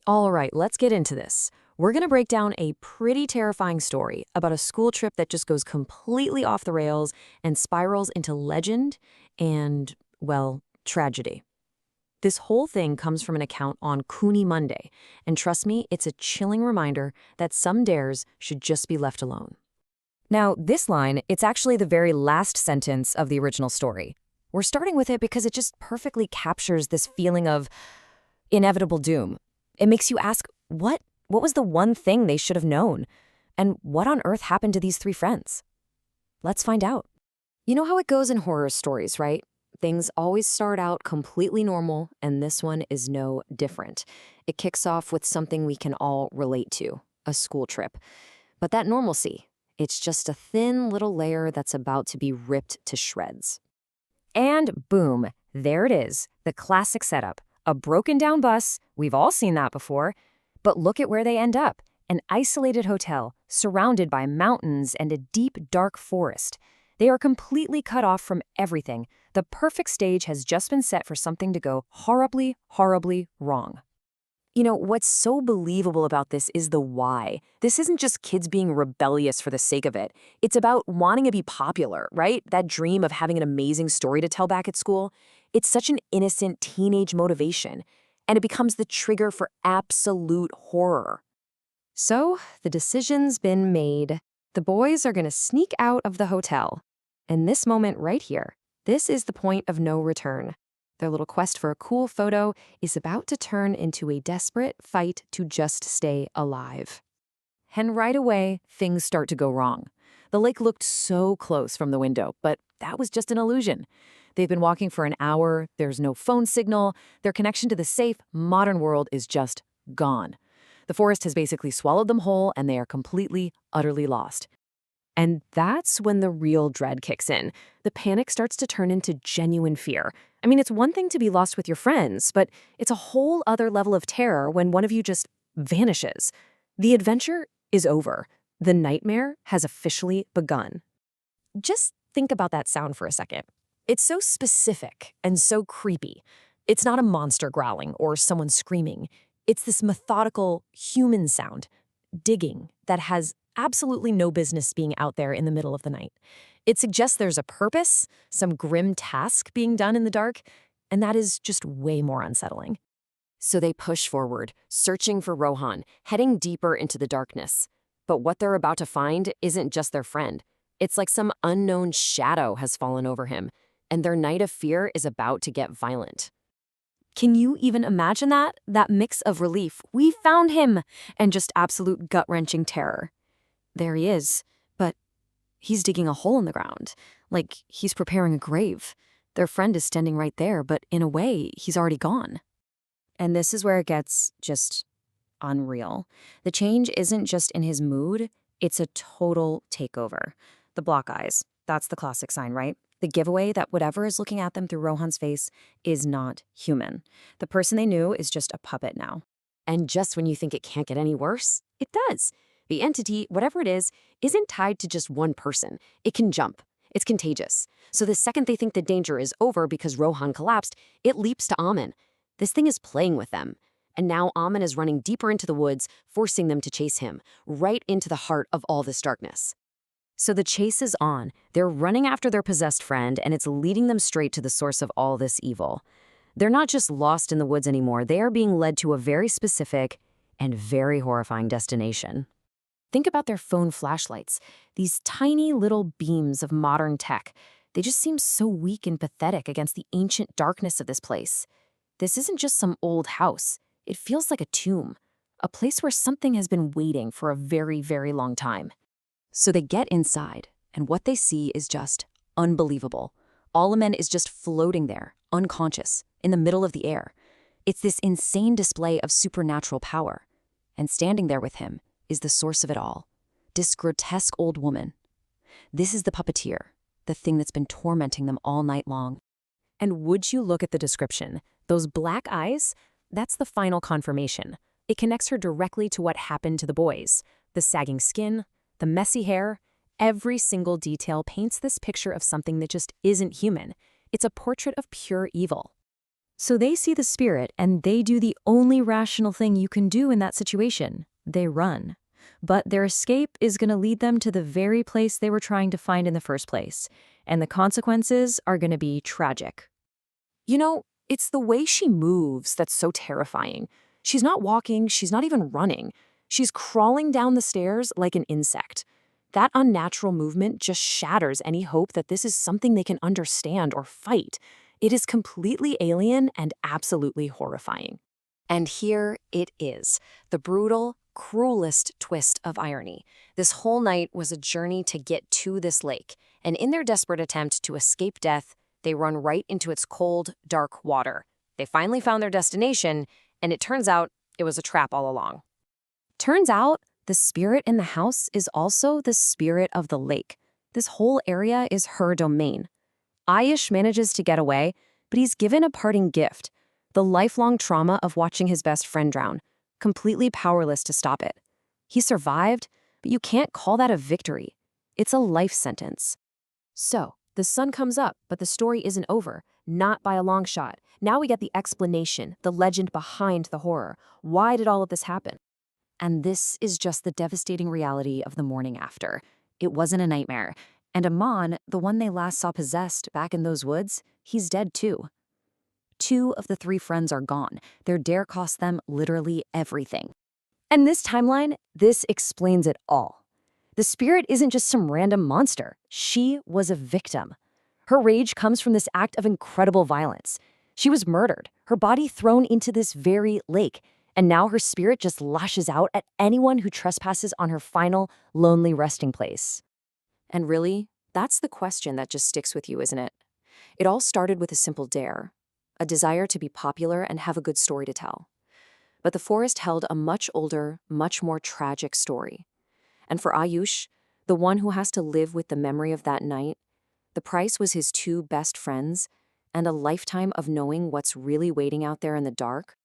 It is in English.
All right, let's get into this. We're going to break down a pretty terrifying story about a school trip that just goes completely off the rails and spirals into legend and, well, tragedy. This whole thing comes from an account on Cooney Monday, and trust me, it's a chilling reminder that some dares should just be left alone. Now, this line, it's actually the very last sentence of the original story. We're starting with it because it just perfectly captures this feeling of inevitable doom. It makes you ask, what was the one thing they should have known? And what on earth happened to these three friends? Let's find out. You know how it goes in horror stories, right? Things always start out completely normal, and this one is no different. It kicks off with something we can all relate to, a school trip. But that normalcy, it's just a thin little layer that's about to be ripped to shreds. And boom, there it is, the classic setup. A broken down bus, we've all seen that before. But look at where they end up, an isolated hotel surrounded by mountains and a deep, dark forest. They are completely cut off from everything. The perfect stage has just been set for something to go horribly, horribly wrong. You know, what's so believable about this is the why. This isn't just kids being rebellious for the sake of it. It's about wanting to be popular, right? That dream of having an amazing story to tell back at school. It's such an innocent teenage motivation, and it becomes the trigger for absolute horror. So, the decision's been made. The boys are going to sneak out of the hotel. And this moment right here, this is the point of no return. Their little quest for a cool photo is about to turn into a desperate fight to just stay alive. And right away, things start to go wrong. The lake looked so close from the window, but that was just an illusion. They've been walking for an hour, there's no phone signal, their connection to the safe, modern world is just gone. The forest has basically swallowed them whole, and they are completely, utterly lost. And that's when the real dread kicks in. The panic starts to turn into genuine fear. I mean, it's one thing to be lost with your friends, but it's a whole other level of terror when one of you just vanishes. The adventure is over. The nightmare has officially begun. Just think about that sound for a second. It's so specific and so creepy. It's not a monster growling or someone screaming. It's this methodical human sound, digging, that has absolutely no business being out there in the middle of the night. It suggests there's a purpose, some grim task being done in the dark, and that is just way more unsettling. So they push forward, searching for Rohan, heading deeper into the darkness. But what they're about to find isn't just their friend. It's like some unknown shadow has fallen over him, and their night of fear is about to get violent. Can you even imagine that? That mix of relief, we found him, and just absolute gut-wrenching terror. There he is, but he's digging a hole in the ground, like he's preparing a grave. Their friend is standing right there, but in a way, he's already gone. And this is where it gets just unreal. The change isn't just in his mood, it's a total takeover. The block eyes, that's the classic sign, right? The giveaway that whatever is looking at them through Rohan's face is not human. The person they knew is just a puppet now. And just when you think it can't get any worse, it does. The entity, whatever it is, isn't tied to just one person. It can jump. It's contagious. So the second they think the danger is over because Rohan collapsed, it leaps to Amen. This thing is playing with them. And now Amen is running deeper into the woods, forcing them to chase him, right into the heart of all this darkness. So the chase is on. They're running after their possessed friend, and it's leading them straight to the source of all this evil. They're not just lost in the woods anymore. They are being led to a very specific and very horrifying destination. Think about their phone flashlights, these tiny little beams of modern tech. They just seem so weak and pathetic against the ancient darkness of this place. This isn't just some old house. It feels like a tomb, a place where something has been waiting for a very, very long time. So they get inside, and what they see is just unbelievable. Alamen is just floating there, unconscious, in the middle of the air. It's this insane display of supernatural power. And standing there with him is the source of it all, this grotesque old woman. This is the puppeteer, the thing that's been tormenting them all night long. And would you look at the description? Those black eyes? That's the final confirmation. It connects her directly to what happened to the boys. The sagging skin, the messy hair, every single detail paints this picture of something that just isn't human. It's a portrait of pure evil. So they see the spirit and they do the only rational thing you can do in that situation. They run. But their escape is going to lead them to the very place they were trying to find in the first place. And the consequences are going to be tragic. You know, it's the way she moves that's so terrifying. She's not walking, she's not even running. She's crawling down the stairs like an insect. That unnatural movement just shatters any hope that this is something they can understand or fight. It is completely alien and absolutely horrifying. And here it is, the brutal, cruelest twist of irony. This whole night was a journey to get to this lake, and in their desperate attempt to escape death, they run right into its cold, dark water. They finally found their destination, and it turns out it was a trap all along. Turns out, the spirit in the house is also the spirit of the lake. This whole area is her domain. Ayush manages to get away, but he's given a parting gift, the lifelong trauma of watching his best friend drown, completely powerless to stop it. He survived, but you can't call that a victory. It's a life sentence. So, the sun comes up, but the story isn't over, not by a long shot. Now we get the explanation, the legend behind the horror. Why did all of this happen? And this is just the devastating reality of the morning after. It wasn't a nightmare. And Aman, the one they last saw possessed back in those woods, he's dead too. 2 of the 3 friends are gone. Their dare cost them literally everything. And this timeline, this explains it all. The spirit isn't just some random monster. She was a victim. Her rage comes from this act of incredible violence. She was murdered, her body thrown into this very lake, and now her spirit just lashes out at anyone who trespasses on her final, lonely resting place. And really, that's the question that just sticks with you, isn't it? It all started with a simple dare, a desire to be popular and have a good story to tell. But the forest held a much older, much more tragic story. And for Ayush, the one who has to live with the memory of that night, the price was his 2 best friends and a lifetime of knowing what's really waiting out there in the dark